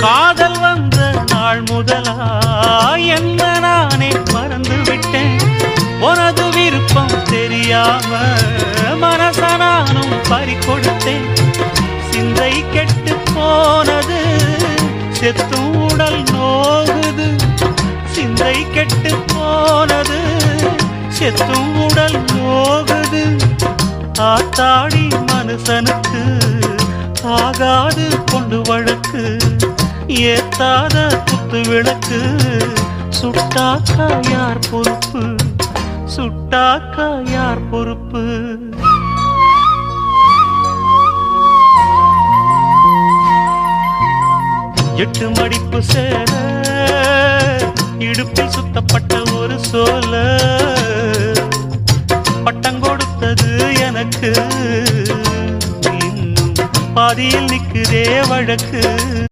காதல் வந்த நாள் முதலா என்ன நானே மறந்து விட்டேன். உனது விருப்பம் தெரியாம மனச நானும் பறிகொடுத்தேன். சிந்தை கெட்டு போனது செத்தும் உடல் நோகுது. சிந்தை கெட்டு போனது செத்தும் உடல் நோகுது. ஆத்தாடி மனுஷனுக்கு ஆகாது கொண்டு வழக்கு. ஏத்தாத குத்து விளக்கு சுட்டாக்கா யார் பொறுப்பு? சுட்டாக்கா யார் பொறுப்பு? எட்டு மடிப்பு சேர இடுப்பில் சுத்தப்பட்ட ஒரு சோல பட்டம் கொடுத்தது எனக்கு. இன்னும் பாதியில் நிற்குதே வழக்கு.